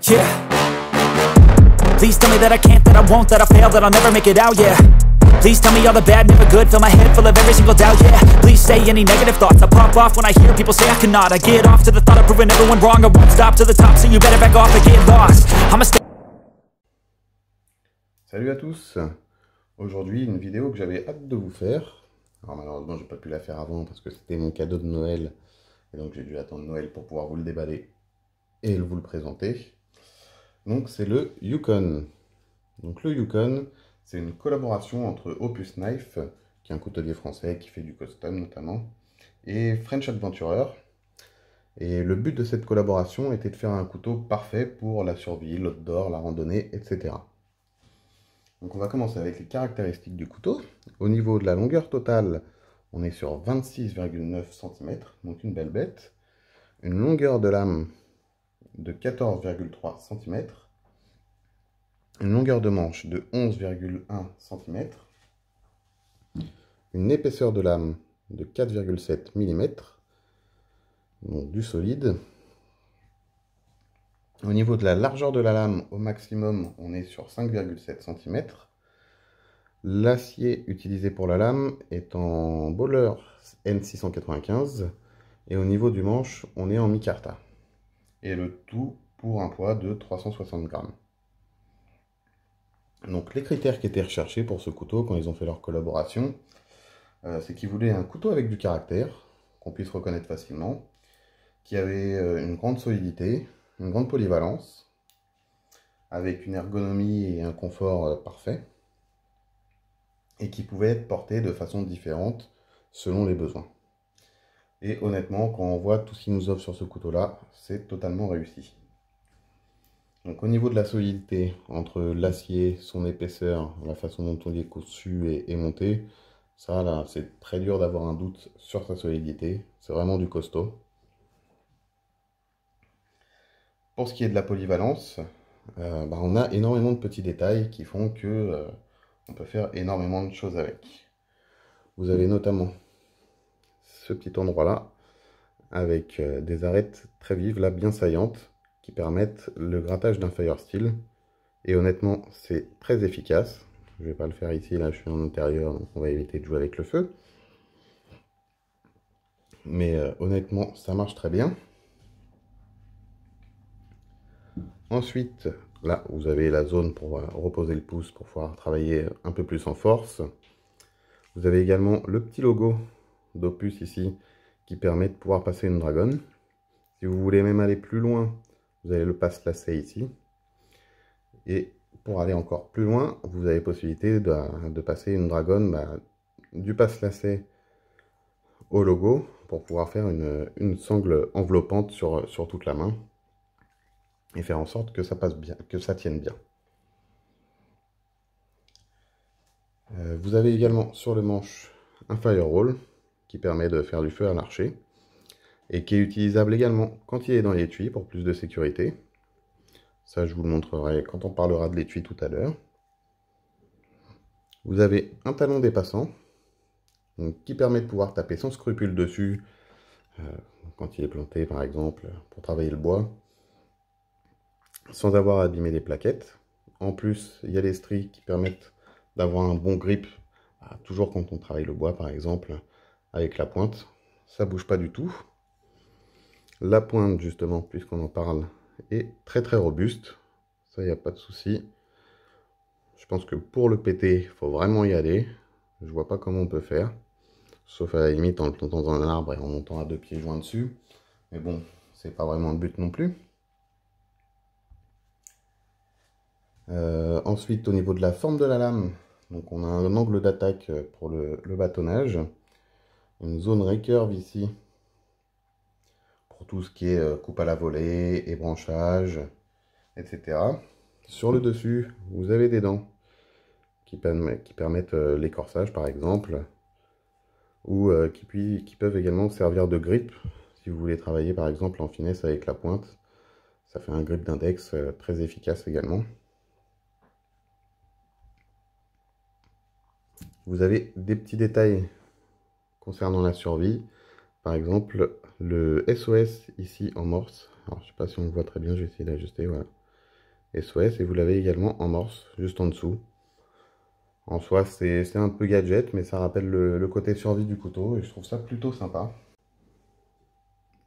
Yeah. Please tell me that I can't, that I won't, that I fail, that I'll never make it out, yeah. Please tell me all the bad, never good, fill my head full of every single doubt, yeah. Please say any negative thoughts, I pop off when I hear people say I cannot. I get off to the thought of proving everyone wrong, I won't stop to the top, so you better back off and get lost. I'ma stay. Salut à tous. Aujourd'hui une vidéo que j'avais hâte de vous faire. Alors malheureusement j'ai pas pu la faire avant parce que c'était mon cadeau de Noël. Et donc j'ai dû attendre Noël pour pouvoir vous le déballer et vous le présenter. Donc c'est le Yukon. Donc le Yukon, c'est une collaboration entre Opus Knife, qui est un coutelier français qui fait du custom notamment, et French Adventurer. Et le but de cette collaboration était de faire un couteau parfait pour la survie, l'outdoor, la randonnée, etc. Donc on va commencer avec les caractéristiques du couteau. Au niveau de la longueur totale, on est sur 26,9 cm, donc une belle bête. Une longueur de lame de 14,3 cm. Une longueur de manche de 11,1 cm. Une épaisseur de lame de 4,7 mm. Donc du solide. Au niveau de la largeur de la lame, au maximum, on est sur 5,7 cm. L'acier utilisé pour la lame est en Bowler N695. Et au niveau du manche, on est en micarta. Et le tout pour un poids de 360 grammes. Donc les critères qui étaient recherchés pour ce couteau quand ils ont fait leur collaboration, c'est qu'ils voulaient un couteau avec du caractère, qu'on puisse reconnaître facilement, qui avait une grande solidité, une grande polyvalence, avec une ergonomie et un confort parfait, et qui pouvait être porté de façon différente selon les besoins. Et honnêtement, quand on voit tout ce qu'ils nous offrent sur ce couteau-là, c'est totalement réussi. Donc au niveau de la solidité, entre l'acier, son épaisseur, la façon dont on est conçu et monté, ça là, c'est très dur d'avoir un doute sur sa solidité. C'est vraiment du costaud. Pour ce qui est de la polyvalence, on a énormément de petits détails qui font que on peut faire énormément de choses avec. Vous avez notamment ce petit endroit-là, avec des arêtes très vives, là, bien saillantes, qui permettent le grattage d'un fire steel. Et honnêtement, c'est très efficace. Je ne vais pas le faire ici, là je suis en intérieur, donc on va éviter de jouer avec le feu. Mais honnêtement, ça marche très bien. Ensuite, là, vous avez la zone pour reposer le pouce, pour pouvoir travailler un peu plus en force. Vous avez également le petit logo d'Opus ici, qui permet de pouvoir passer une dragonne. Si vous voulez même aller plus loin, vous avez le passe-lacet ici. Et pour aller encore plus loin, vous avez possibilité de passer une dragonne du passe-lacet au logo pour pouvoir faire une sangle enveloppante sur toute la main et faire en sorte que ça passe bien, que ça tienne bien. Vous avez également sur le manche un firewall qui permet de faire du feu à l'archer et qui est utilisable également quand il est dans l'étui pour plus de sécurité. Ça, je vous le montrerai quand on parlera de l'étui tout à l'heure. Vous avez un talon dépassant donc, qui permet de pouvoir taper sans scrupule dessus quand il est planté par exemple pour travailler le bois sans avoir à abîmer les plaquettes. En plus, il y a les stries qui permettent d'avoir un bon grip toujours quand on travaille le bois par exemple avec la pointe. Ça bouge pas du tout. La pointe justement, puisqu'on en parle, est très très robuste. Ça, il n'y a pas de souci. Je pense que pour le péter, il faut vraiment y aller. Je vois pas comment on peut faire. Sauf à la limite en le plantant dans un arbre et en montant à 2 pieds joints dessus. Mais bon, c'est pas vraiment le but non plus. Ensuite, au niveau de la forme de la lame, donc on a un angle d'attaque pour le bâtonnage. Une zone recurve ici pour tout ce qui est coupe à la volée, ébranchage, etc. Sur le dessus, vous avez des dents qui permettent l'écorçage par exemple, ou qui peuvent également servir de grip si vous voulez travailler par exemple en finesse avec la pointe. Ça fait un grip d'index très efficace également. Vous avez des petits détails concernant la survie. Par exemple, le SOS ici en morse. Alors, je ne sais pas si on le voit très bien, je vais essayer d'ajuster. Voilà. SOS, et vous l'avez également en morse, juste en dessous. En soi, c'est un peu gadget, mais ça rappelle le côté survie du couteau, et je trouve ça plutôt sympa.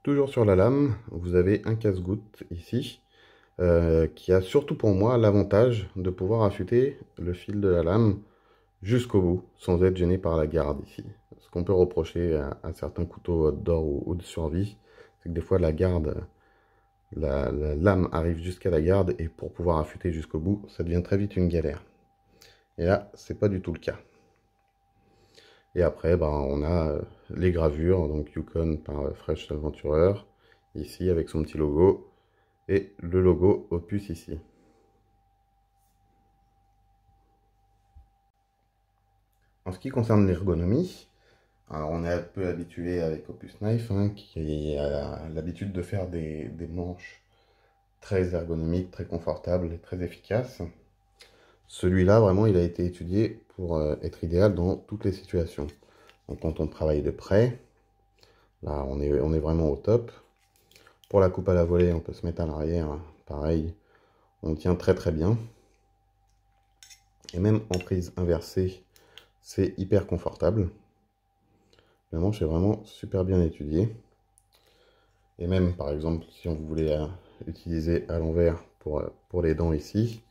Toujours sur la lame, vous avez un casse-goutte ici, qui a surtout pour moi l'avantage de pouvoir affûter le fil de la lame jusqu'au bout, sans être gêné par la garde ici. Ce qu'on peut reprocher à certains couteaux d'or ou de survie, c'est que des fois la garde, la lame arrive jusqu'à la garde, et pour pouvoir affûter jusqu'au bout, ça devient très vite une galère. Et là, c'est pas du tout le cas. Et après, bah, on a les gravures, donc Yukon par Fresh Adventurer, ici avec son petit logo, et le logo Opus ici. En ce qui concerne l'ergonomie, alors on est un peu habitué avec Opus Knife, hein, qui a l'habitude de faire des manches très ergonomiques, très confortables et très efficaces. Celui-là, vraiment, il a été étudié pour être idéal dans toutes les situations. Donc quand on travaille de près, là on est vraiment au top. Pour la coupe à la volée, on peut se mettre à l'arrière, pareil, on tient très très bien. Et même en prise inversée, c'est hyper confortable. Le manche est vraiment super bien étudié. Et même par exemple, si on voulait utiliser à l'envers pour les dents ici,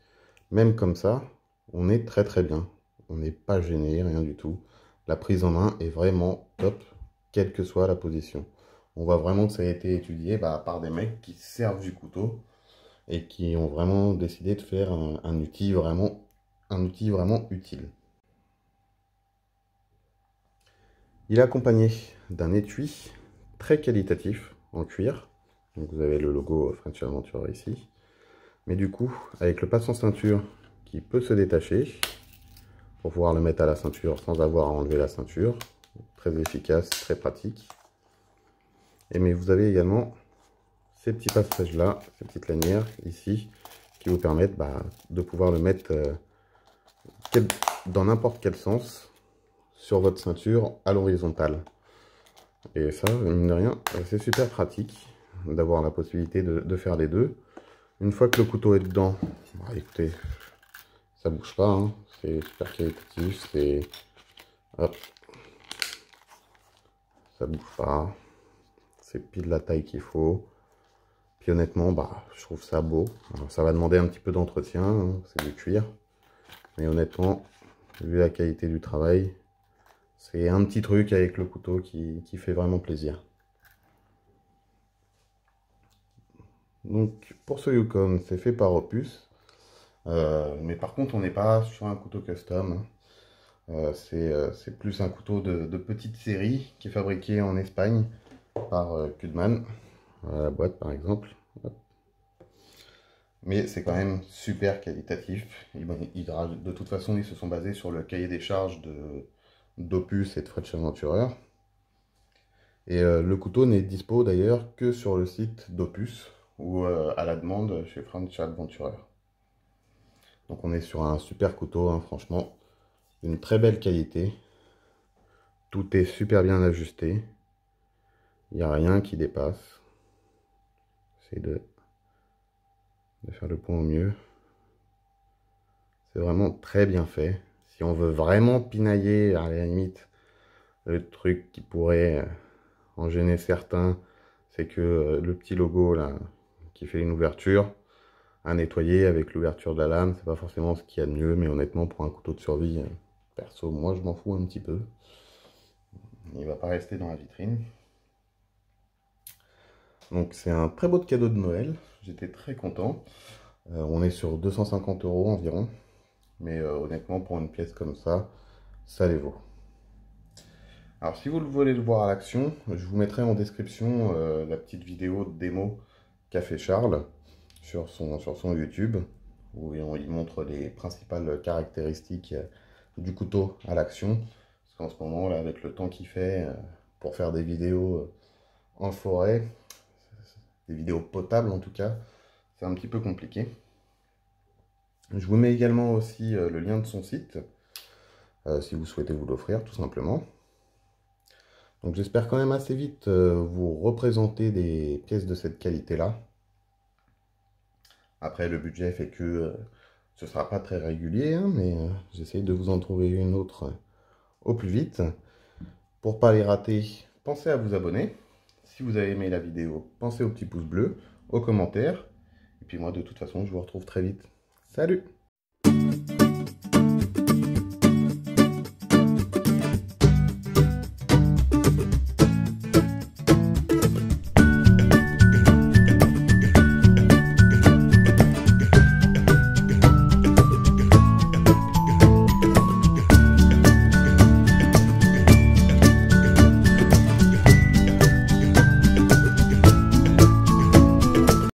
même comme ça, on est très très bien. On n'est pas gêné, rien du tout. La prise en main est vraiment top, quelle que soit la position. On voit vraiment que ça a été étudié par des mecs qui servent du couteau et qui ont vraiment décidé de faire un outil vraiment utile. Il est accompagné d'un étui très qualitatif en cuir. Donc vous avez le logo French Adventurer ici. Mais du coup, avec le passant ceinture qui peut se détacher pour pouvoir le mettre à la ceinture sans avoir à enlever la ceinture. Très efficace, très pratique. Et mais vous avez également ces petits passages là, ces petites lanières ici, qui vous permettent de pouvoir le mettre dans n'importe quel sens sur votre ceinture à l'horizontale. Et ça, mine de rien, c'est super pratique d'avoir la possibilité de faire les deux. Une fois que le couteau est dedans, écoutez, ça bouge pas, hein, c'est super qualitatif, c'est... Hop, ça bouge pas, c'est pile la taille qu'il faut. Puis honnêtement, je trouve ça beau. Alors, ça va demander un petit peu d'entretien, hein, c'est du cuir. Mais honnêtement, vu la qualité du travail, c'est un petit truc avec le couteau qui fait vraiment plaisir. Donc pour ce Yukon, c'est fait par Opus. Mais par contre, on n'est pas sur un couteau custom. C'est plus un couteau de petite série qui est fabriqué en Espagne par Kudman. Voilà la boîte par exemple. Hop. Mais c'est quand même super qualitatif. De toute façon, ils se sont basés sur le cahier des charges d'Opus et de Fresh Adventurer. Et le couteau n'est dispo d'ailleurs que sur le site d'Opus ou à la demande chez Fresh Adventurer. Donc on est sur un super couteau, hein, franchement. Une très belle qualité. Tout est super bien ajusté. Il n'y a rien qui dépasse. J'essaie de faire le point au mieux. C'est vraiment très bien fait. Si on veut vraiment pinailler, à la limite, le truc qui pourrait en gêner certains, c'est que le petit logo là, qui fait une ouverture, à nettoyer avec l'ouverture de la lame, c'est pas forcément ce qu'il y a de mieux, mais honnêtement, pour un couteau de survie, perso, moi je m'en fous un petit peu. Il va pas rester dans la vitrine. Donc c'est un très beau cadeau de Noël, j'étais très content. On est sur 250 € environ, mais honnêtement pour une pièce comme ça les vaut. Alors si vous voulez le voir à l'action, je vous mettrai en description la petite vidéo de démo qu'a fait Charles sur son YouTube, où il montre les principales caractéristiques du couteau à l'action. Parce qu'en ce moment, là, avec le temps qu'il fait, pour faire des vidéos en forêt, des vidéos potables en tout cas, c'est un petit peu compliqué. Je vous mets également aussi le lien de son site, si vous souhaitez vous l'offrir tout simplement. Donc j'espère quand même assez vite vous représenter des pièces de cette qualité-là. Après, le budget fait que ce sera pas très régulier, hein, mais j'essaye de vous en trouver une autre au plus vite. Pour pas les rater, pensez à vous abonner. Si vous avez aimé la vidéo, pensez au petit pouce bleu, aux commentaires. Et puis moi, de toute façon, je vous retrouve très vite. Salut!